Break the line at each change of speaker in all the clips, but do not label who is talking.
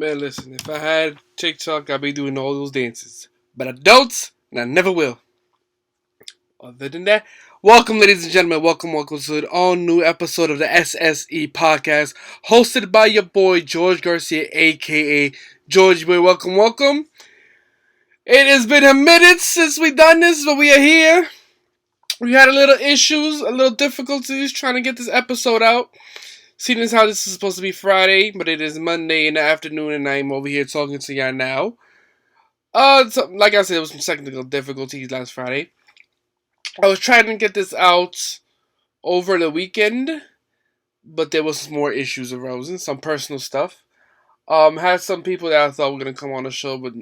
Man, listen, if I had TikTok, I'd be doing all those dances. But I don't, and I never will. Other than that, welcome, ladies and gentlemen. Welcome to an all new episode of the SSE podcast, hosted by your boy, George Garcia, aka George Boy. Welcome. It has been a minute since we done this, but we are here. We had a little issues, a little difficulties trying to get this episode out. Seeing as how this is supposed to be Friday, but it is Monday in the afternoon, and I'm over here talking to y'all now. Like I said, there was some technical difficulties last Friday. I was trying to get this out over the weekend, but there was more issues arose, some personal stuff. Had some people that I thought were gonna come on the show, but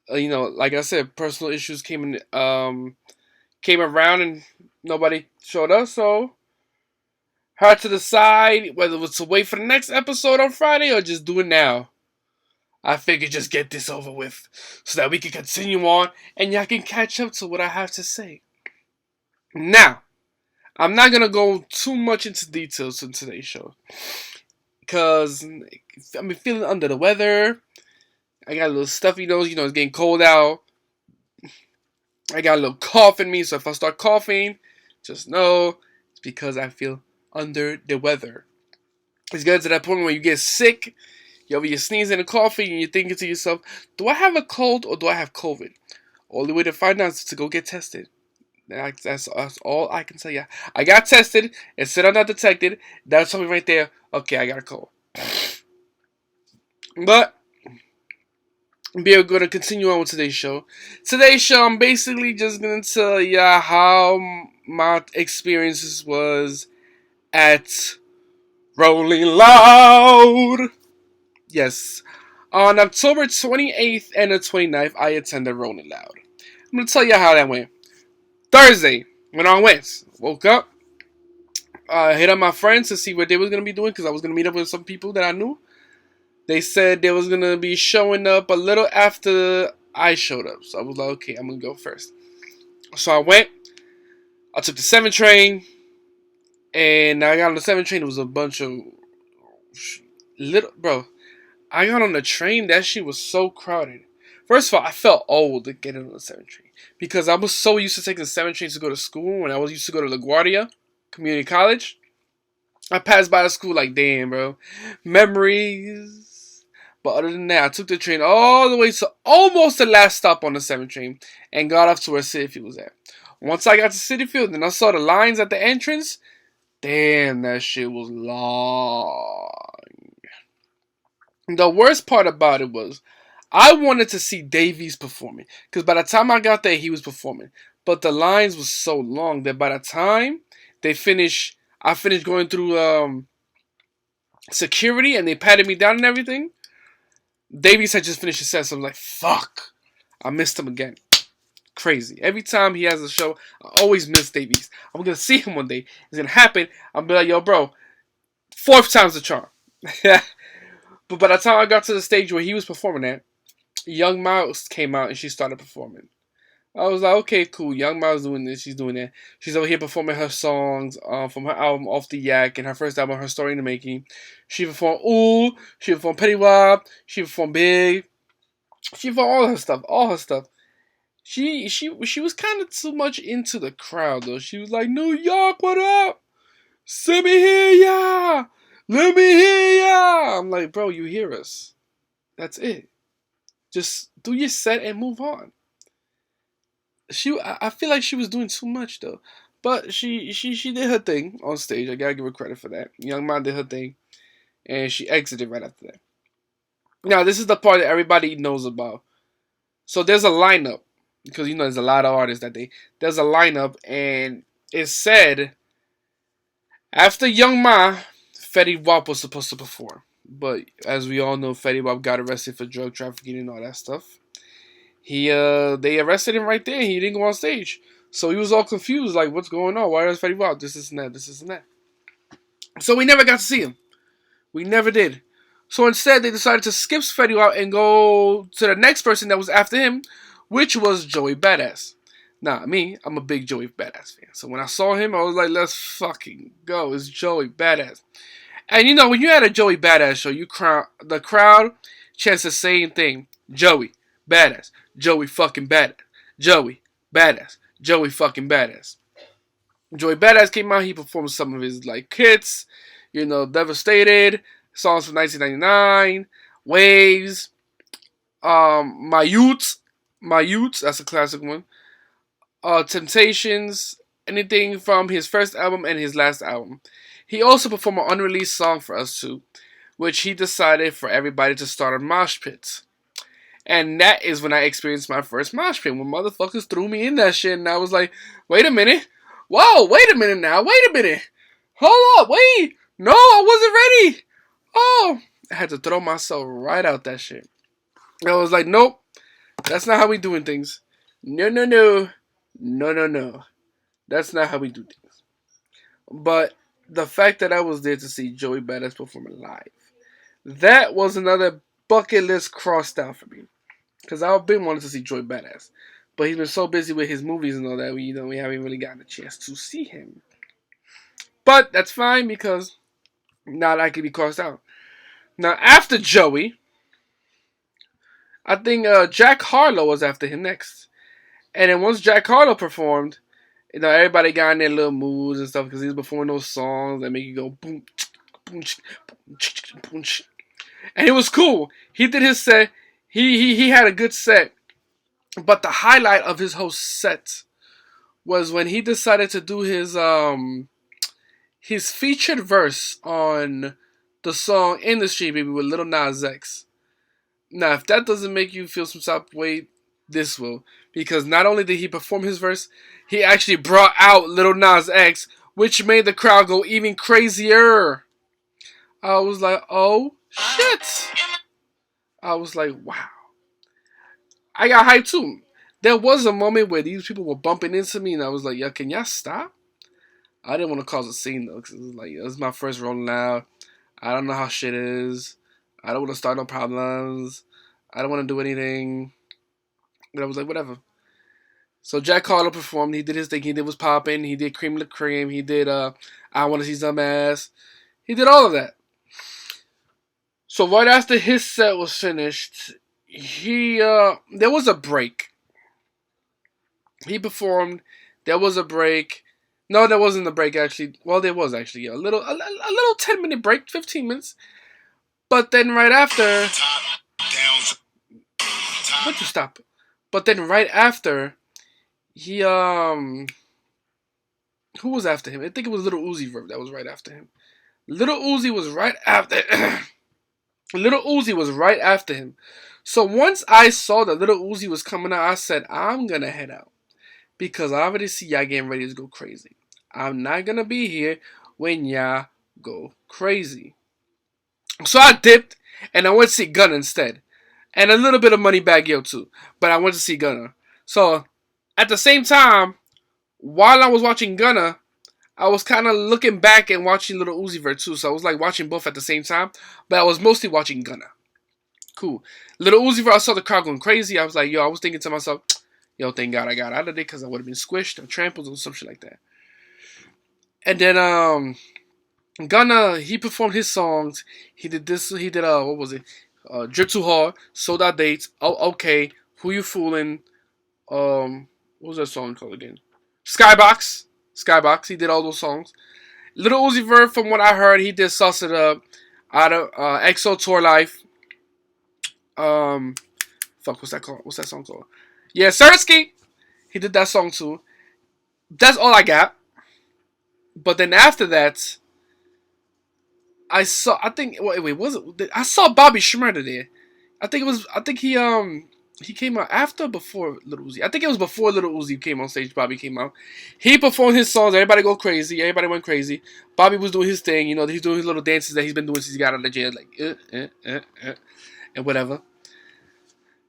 like I said, personal issues came around and nobody showed up, so had to decide whether it was to wait for the next episode on Friday or just do it now. I figured just get this over with so that we can continue on and y'all can catch up to what I have to say. Now, I'm not going to go too much into details in today's show because I'm feeling under the weather. I got a little stuffy nose, it's getting cold out. I got a little cough in me, so if I start coughing, just know it's because I feel under the weather. It's getting to that point where you get sick, you're sneezing and coughing, and you're thinking to yourself, do I have a cold or do I have COVID? Only way to find out is to go get tested. That's all I can tell you. I got tested, it said I'm not detected. That told me right there, okay, I got a cold. But we're going to continue on with today's show. Today's show, I'm basically just going to tell you how my experiences was at Rolling Loud. Yes. On October 28th and the 29th, I attended Rolling Loud. I'm going to tell you how that went. Thursday, when I went, woke up, hit up my friends to see what they was going to be doing because I was going to meet up with some people that I knew. They said they was going to be showing up a little after I showed up. So I was like, okay, I'm going to go first. So I went. I took the 7 train. And I got on the 7 train. It was a bunch of little... Bro, I got on the train. That shit was so crowded. First of all, I felt old getting on the 7 train. Because I was so used to taking the 7 trains to go to school. When I was used to go to LaGuardia Community College. I passed by the school like, damn, bro. Memories. But other than that, I took the train all the way to almost the last stop on the 7 train. And got off to where City Field was at. Once I got to City Field and I saw the lines at the entrance. Damn, that shit was long. The worst part about it was, I wanted to see Davies performing. Because by the time I got there, he was performing. But the lines was so long that by the time I finished going through security and they patted me down and everything, Davies had just finished his set. So I'm like, fuck. I missed him again. Crazy. Every time he has a show, I always miss Davies. I'm going to see him one day. It's going to happen. I'll be like, yo, bro, 4th time's the charm. But by the time I got to the stage where he was performing at, Young Mouse came out and she started performing. I was like, okay, cool. Young Mouse doing this. She's doing that. She's over here performing her songs from her album Off the Yak and her first album, Her Story in the Making. She performed Ooh. She performed Petty Wop. She performed Big. She performed all her stuff. She was kind of too much into the crowd, though. She was like, New York, what up? Let me hear ya! Let me hear ya! I'm like, bro, you hear us. That's it. Just do your set and move on. I feel like she was doing too much, though. But she did her thing on stage. I gotta give her credit for that. Young Ma did her thing. And she exited right after that. Now, this is the part that everybody knows about. So there's a lineup. Because, there's a lot of artists that there's a lineup, and it said, after Young Ma, Fetty Wap was supposed to perform. But, as we all know, Fetty Wap got arrested for drug trafficking and all that stuff. They arrested him right there, and he didn't go on stage. So he was all confused, like, what's going on? Why is Fetty Wap? This and that. So we never got to see him. We never did. So instead, they decided to skip Fetty Wap and go to the next person that was after him, which was Joey Badass. Nah, me, I'm a big Joey Badass fan. So when I saw him, I was like, let's fucking go. It's Joey Badass. And when you had a Joey Badass show, the crowd chants the same thing. Joey, badass. Joey fucking badass. Joey, badass. Joey fucking badass. Joey Badass came out. He performed some of his like hits, Devastated, songs from 1999, Waves, My Youths, that's a classic one. Temptations, anything from his first album and his last album. He also performed an unreleased song for us too, which he decided for everybody to start a mosh pit. And that is when I experienced my first mosh pit, when motherfuckers threw me in that shit, and I was like, wait a minute. Whoa, wait a minute now. Wait a minute. Hold up, wait. No, I wasn't ready. Oh, I had to throw myself right out that shit. I was like, nope, that's not how we doing things. No, no, no. No, no, no. That's not how we do things. But the fact that I was there to see Joey Badass perform live, that was another bucket list crossed out for me. Because I've been wanting to see Joey Badass. But he's been so busy with his movies and all that, we haven't really gotten a chance to see him. But that's fine because now that could be crossed out. Now, after Joey, I think Jack Harlow was after him next. And then once Jack Harlow performed, everybody got in their little moods and stuff because he was performing those songs that make you go boom, boom, boom, boom. And it was cool. He did his set. He had a good set. But the highlight of his whole set was when he decided to do his featured verse on the song Industry Baby with Lil Nas X. Now, if that doesn't make you feel some type of way, this will. Because not only did he perform his verse, he actually brought out Lil Nas X, which made the crowd go even crazier. I was like, oh, shit. I was like, wow. I got hyped too. There was a moment where these people were bumping into me, and I was like, yo, can y'all stop? I didn't want to cause a scene, though, because it was like, it was my first rolling out. I don't know how shit is. I don't want to start no problems. I don't want to do anything. But I was like, whatever. So Jack Harlow performed. He did his thing. He did Was Poppin'. He did Cream of the Cream. He did I Want to See Some Ass. He did all of that. So right after his set was finished, there was a break. He performed. There was a break. No, there wasn't a break actually. Well, there was actually a little 10-minute break, 15 minutes. But then right after, would you stop? But then right after, he who was after him? I think it was Little Uzi Vert that was right after him. Little Uzi was right after. Little Uzi was right after him. So once I saw that Little Uzi was coming out, I said, I'm gonna head out. Because I already see y'all getting ready to go crazy. I'm not gonna be here when y'all go crazy. So I dipped and I went to see Gunna instead. And a little bit of Moneybagg Yo too. But I went to see Gunna. So at the same time, while I was watching Gunna, I was kind of looking back and watching Little Uzi Vert too. So I was like watching both at the same time. But I was mostly watching Gunna. Cool. Little Uzi Vert, I saw the crowd going crazy. I was like, I was thinking to myself, thank God I got out of there because I would have been squished or trampled or some shit like that. And then Gunna, he performed his songs. He did this. He did what was it? Drip Too Hard, Sold Out Dates. Oh, okay. Who You Fooling? What was that song called again? Skybox. He did all those songs. Little Uzi Vert, from what I heard, he did Sauce It Up, out of EXO Tour Life. What's that called? What's that song called? Yeah, Sersky. He did that song too. That's all I got. But then after that, I saw. I think. Wait, was it? I saw Bobby Shmurda there. I think he came out after or before Little Uzi. I think it was before Little Uzi came on stage. Bobby came out. He performed his songs. Everybody go crazy. Everybody went crazy. Bobby was doing his thing. He's doing his little dances that he's been doing since he got out of jail, like and whatever.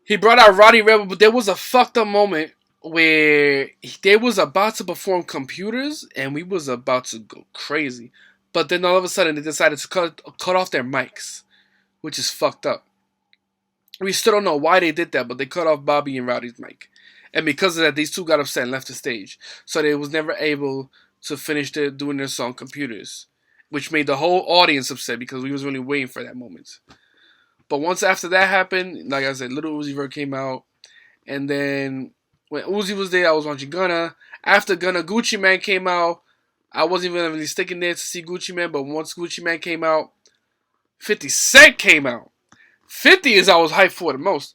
He brought out Roddy Rebel, but there was a fucked up moment where they was about to perform Computers, and we was about to go crazy. But then all of a sudden, they decided to cut off their mics, which is fucked up. We still don't know why they did that, but they cut off Bobby and Roddy's mic. And because of that, these two got upset and left the stage. So they was never able to finish doing their song Computers, which made the whole audience upset because we was really waiting for that moment. But once after that happened, like I said, Little Uzi Vert came out, and then when Uzi was there, I was watching Gunna. After Gunna, Gucci Mane came out. I wasn't even really sticking there to see Gucci Mane, but once Gucci Mane came out, 50 Cent came out. 50 is I was hyped for the most.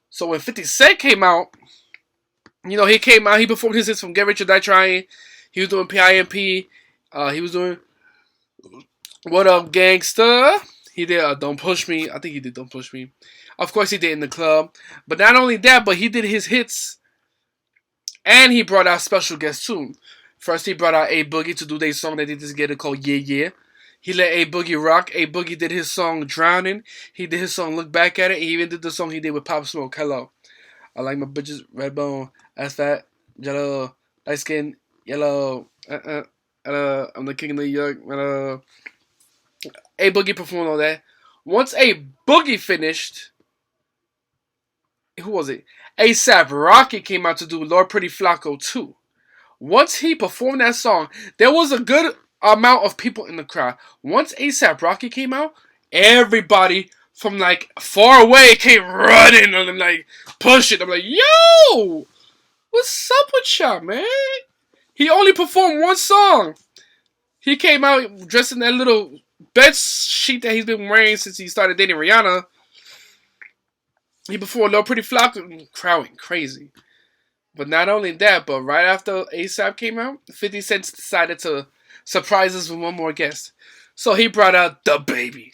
So when 50 Cent came out, he came out, he performed his hits from Get Rich or Die Trying. He was doing PIMP. He was doing What Up Gangsta. He did Don't Push Me. I think he did Don't Push Me. Of course he did In the Club. But not only that, but he did his hits. And he brought out special guests too. First he brought out A Boogie to do their song that they just get it called Yeah Yeah. He let A Boogie rock. A Boogie did his song Drowning. He did his song Look Back at It. He even did the song he did with Pop Smoke, Hello. I like my bitches, red bone, ass fat, jello, light skin, yellow, I'm the king of New York, A Boogie performed all that. Once A Boogie finished, who was it? ASAP Rocky came out to do Lord Pretty Flacco 2. Once he performed that song, there was a good amount of people in the crowd. Once ASAP Rocky came out, everybody from like far away came running and I'm like pushing. I'm like, yo, what's up with y'all, man? He only performed one song. He came out dressed in that little bed sheet that he's been wearing since he started dating Rihanna. He performed Lil Pretty Flocka, crowd went crazy. But not only that, but right after ASAP came out, 50 Cent decided to surprise us with one more guest. So he brought out The Baby.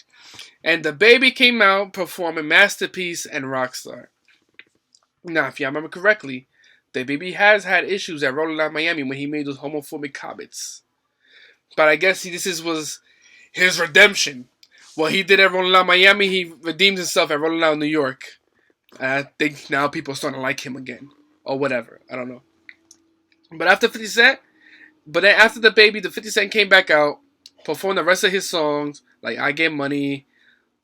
And The Baby came out performing Masterpiece and Rockstar. Now, if you remember correctly, The Baby has had issues at Rolling Loud Miami when he made those homophobic comments. But I guess this was his redemption. What he did at Rolling Loud Miami, he redeemed himself at Rolling Loud New York. And I think now people are starting to like him again. Or whatever. I don't know. But after 50 Cent, but then after The Baby, the 50 Cent came back out, performed the rest of his songs, like I Get Money,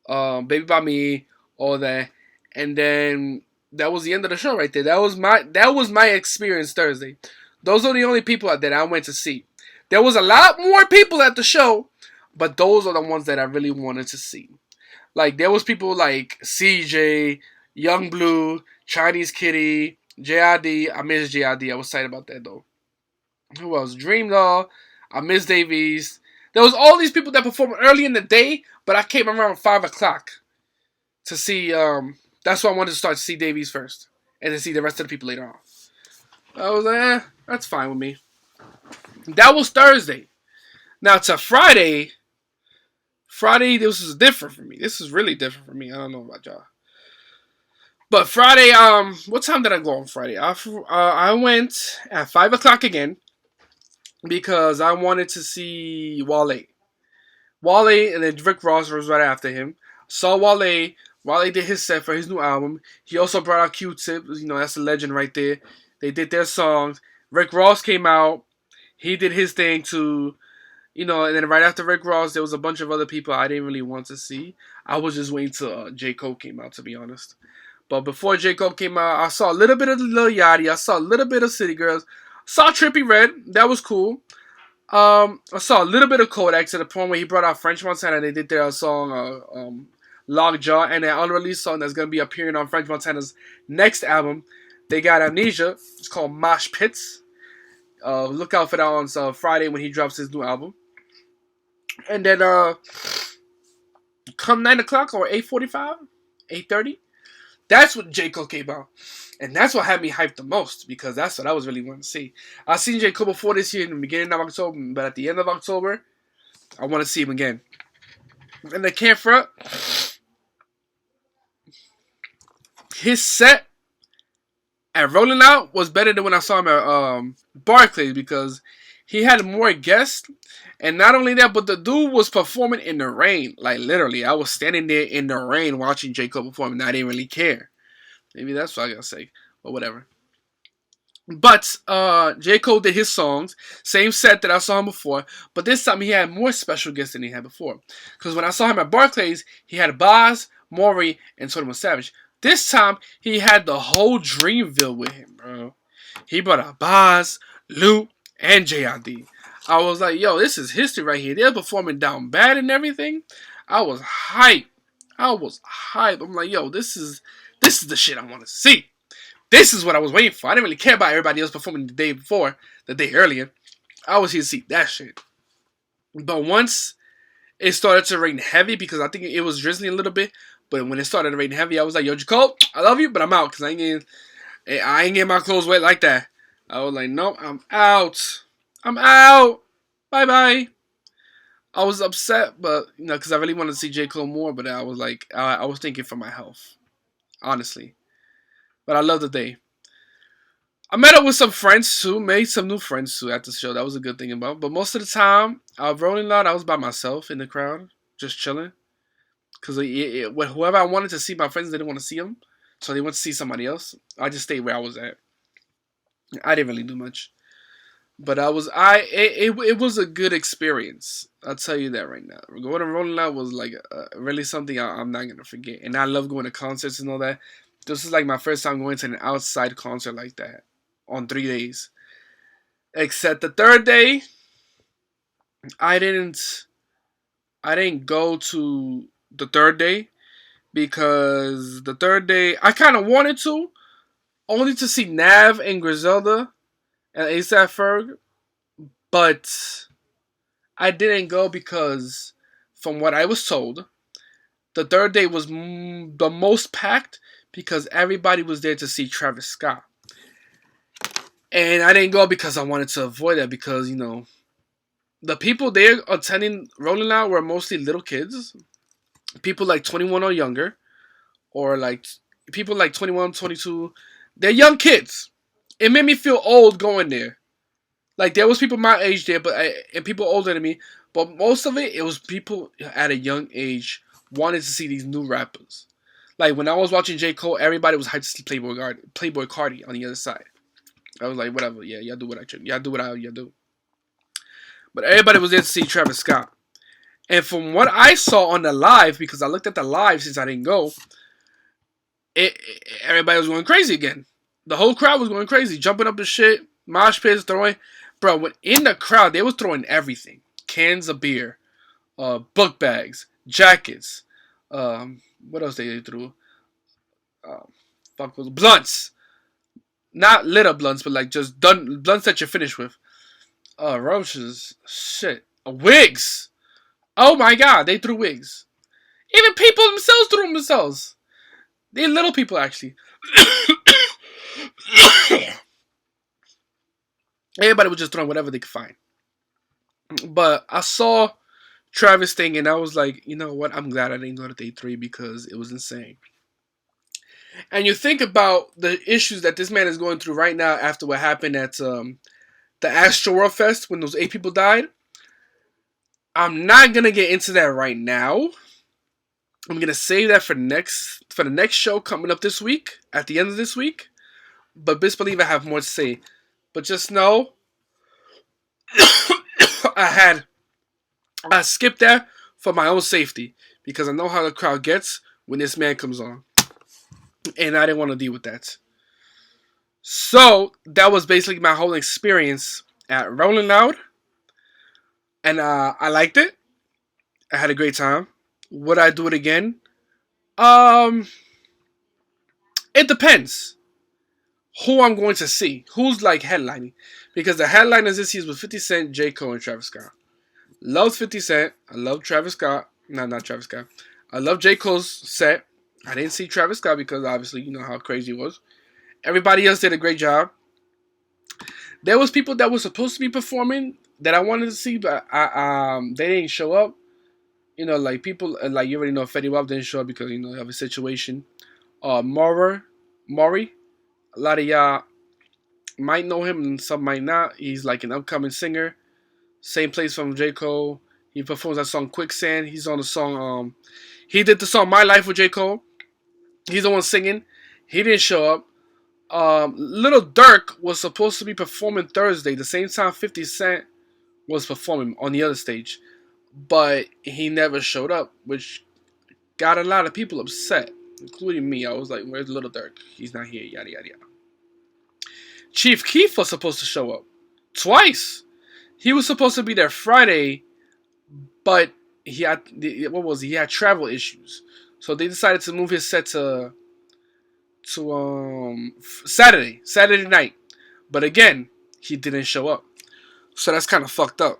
Baby By Me, all that. And then that was the end of the show right there. That was my experience Thursday. Those are the only people that I went to see. There was a lot more people at the show, but those are the ones that I really wanted to see. Like there was people like CJ, Young Blue, Chinese Kitty, JID. I miss JID. I was excited about that though. Who else? Dream Doll. I miss Davies. There was all these people that performed early in the day, but I came around 5 o'clock to see. That's why I wanted to start to see Davies first, and then see the rest of the people later on. I was like, that's fine with me. That was Thursday. Now to Friday. Friday, this is different for me. This is really different for me. I don't know about y'all. But Friday, what time did I go on Friday? I went at 5 o'clock again because I wanted to see Wale. Wale and then Rick Ross was right after him. Saw Wale. Wale did his set for his new album. He also brought out Q-Tip. That's a legend right there. They did their songs. Rick Ross came out. He did his thing too. And then right after Rick Ross, there was a bunch of other people I didn't really want to see. I was just waiting till J. Cole came out, to be honest. But before J. Cole came out, I saw a little bit of Lil Yachty. I saw a little bit of City Girls. Saw Trippie Redd. That was cool. I saw a little bit of Kodak to the point where he brought out French Montana. They did their song, Lockjaw, and an unreleased song that's going to be appearing on French Montana's next album. They got Amnesia. It's called Mosh Pits. Look out for that on Friday when he drops his new album. And then come 9 o'clock or 8:45, 8:30, that's when J. Cole came out. And that's what had me hyped the most because that's what I was really wanting to see. I seen J. Cole before this year in the beginning of October, but at the end of October, I want to see him again. And the can't front, his set at Rolling Out was better than when I saw him at Barclays because he had more guests. And not only that, but the dude was performing in the rain. Like, literally, I was standing there in the rain watching J. Cole perform, and I didn't really care. Maybe that's what I gotta say. Or whatever. But, J. Cole did his songs. Same set that I saw him before. But this time, he had more special guests than he had before. Because when I saw him at Barclays, he had Boz, Maury, and 21 Savage. This time, he had the whole Dreamville with him, bro. He brought out Boz, Luke, and JID. I was like, yo, this is history right here. They're performing down bad and everything. I was hyped. I was hyped. I'm like, yo, this is the shit I want to see. This is what I was waiting for. I didn't really care about everybody else performing the day before, the day earlier. I was here to see that shit. But once it started to rain heavy, because I think it was drizzling a little bit, but when it started to rain heavy, I was like, yo, Jacob, I love you, but I'm out, because I ain't getting my clothes wet like that. I was like, nope, I'm out. I'm out. Bye-bye. I was upset, but, because I really wanted to see J. Cole more, but I was like, I was thinking for my health, honestly. But I love the day. I met up with some friends too, made some new friends too at the show. That was a good thing about. But most of the time, Rolling Loud, I was by myself in the crowd, just chilling. Because whoever I wanted to see, my friends didn't want to see them, so they went to see somebody else. I just stayed where I was at. I didn't really do much, but it was a good experience. I'll tell you that right now. Going to Rolling Loud was like really something I'm not gonna forget, and I love going to concerts and all that. This is like my first time going to an outside concert like that on 3 days. Except the third day, I didn't go to the third day because the third day I kind of wanted to, only to see Nav and Griselda and ASAP Ferg, but I didn't go because, from what I was told, the third day was the most packed because everybody was there to see Travis Scott. And I didn't go because I wanted to avoid that because, the people there attending Rolling Loud were mostly little kids, people like 21 or younger, or like people like 21, 22. They're young kids. It made me feel old going there. Like, there was people my age there, and people older than me, but most of it was people at a young age wanted to see these new rappers. Like, when I was watching J. Cole, everybody was hyped to see Playboy Cardi on the other side. I was like, whatever, yeah, y'all do what y'all do. But everybody was there to see Travis Scott. And from what I saw on the live, because I looked at the live since I didn't go, everybody was going crazy again. The whole crowd was going crazy, jumping up the shit, mosh pits, throwing. Bro, when in the crowd, they was throwing everything. Cans of beer, book bags, jackets, what else they threw? Blunts. Not lit up blunts, but like just done blunts that you're finished with. Roaches. Shit. Wigs. Oh my god, they threw wigs. Even people themselves threw themselves. They're little people, actually. Everybody was just throwing whatever they could find. But I saw Travis thing, and I was like, you know what? I'm glad I didn't go to day 3 because it was insane. And you think about the issues that this man is going through right now after what happened at the Astro World Fest when those 8 people died. I'm not gonna get into that right now. I'm gonna save that for the next show coming up this week, at the end of this week. But best believe I have more to say. But just know, I skipped that for my own safety because I know how the crowd gets when this man comes on, and I didn't want to deal with that. So that was basically my whole experience at Rolling Loud, and I liked it. I had a great time. Would I do it again? It depends who I'm going to see. Who's like headlining? Because the headliners this year was 50 Cent, J. Cole, and Travis Scott. Love 50 Cent. I love Travis Scott. No, not Travis Scott. I love J. Cole's set. I didn't see Travis Scott because obviously you know how crazy it was. Everybody else did a great job. There was people that were supposed to be performing that I wanted to see, but they didn't show up. Like people like you already know, Fetty Wap didn't show up because they have a situation. Maury, a lot of y'all might know him and some might not. He's like an upcoming singer. Same place from J. Cole. He performs that song Quicksand. He's on the song. He did the song My Life with J. Cole. He's the one singing. He didn't show up. Little Durk was supposed to be performing Thursday, the same time 50 Cent was performing on the other stage. But he never showed up, which got a lot of people upset, including me. I was like, where's Little Durk? He's not here, yada, yada, yada. Chief Keef was supposed to show up twice. He was supposed to be there Friday, but he had travel issues. So they decided to move his set to Saturday night. But again, he didn't show up. So that's kind of fucked up.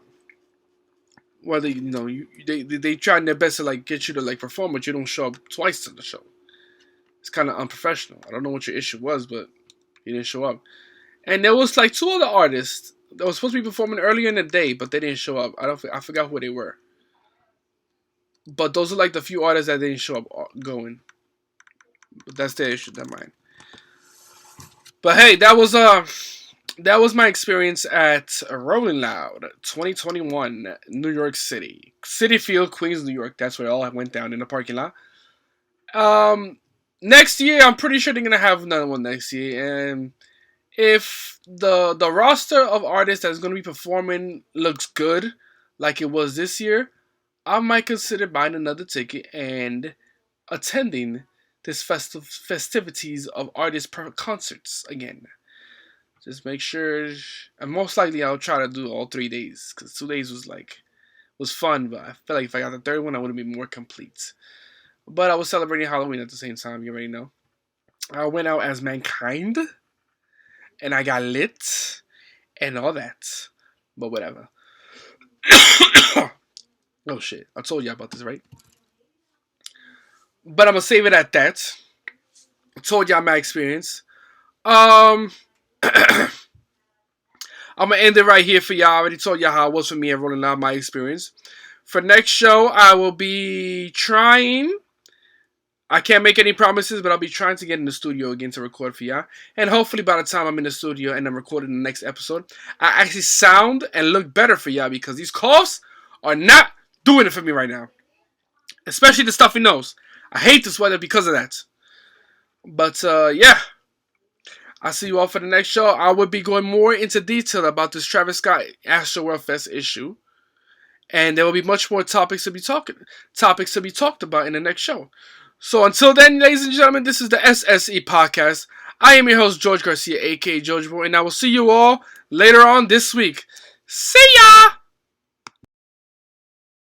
Whether they trying their best to like get you to like perform, but you don't show up twice to the show. It's kind of unprofessional. I don't know what your issue was, but he didn't show up. And there was like two other artists that was supposed to be performing earlier in the day, but they didn't show up. I forgot who they were. But those are like the few artists that didn't show up going. But that's their issue, never mind. But hey, that was my experience at Rolling Loud 2021, New York City. City Field, Queens, New York. That's where it all went down in the parking lot. Next year, I'm pretty sure they're gonna have another one next year. And if the roster of artists that's gonna be performing looks good, like it was this year, I might consider buying another ticket and attending this festivities of artist concerts again. Just make sure, and most likely I'll try to do all 3 days because 2 days was fun, but I feel like if I got the third one, I would have been more complete. But I was celebrating Halloween at the same time. You already know. I went out as Mankind, and I got lit, and all that. But whatever. Oh shit! I told you about this, right? But I'm gonna save it at that. I told y'all my experience. I'm gonna end it right here for y'all. I already told y'all how it was for me and rolling out my experience. For next show, I will be trying. I can't make any promises, but I'll be trying to get in the studio again to record for y'all. And hopefully by the time I'm in the studio and I'm recording the next episode, I actually sound and look better for y'all because these coughs are not doing it for me right now. Especially the stuffy nose. I hate this weather because of that. But yeah. I'll see you all for the next show. I will be going more into detail about this Travis Scott Astroworld Fest issue. And there will be much more topics to be talked about in the next show. So until then, ladies and gentlemen, this is the SSE podcast. I am your host, George Garcia, aka George Boy, and I will see you all later on this week. See ya!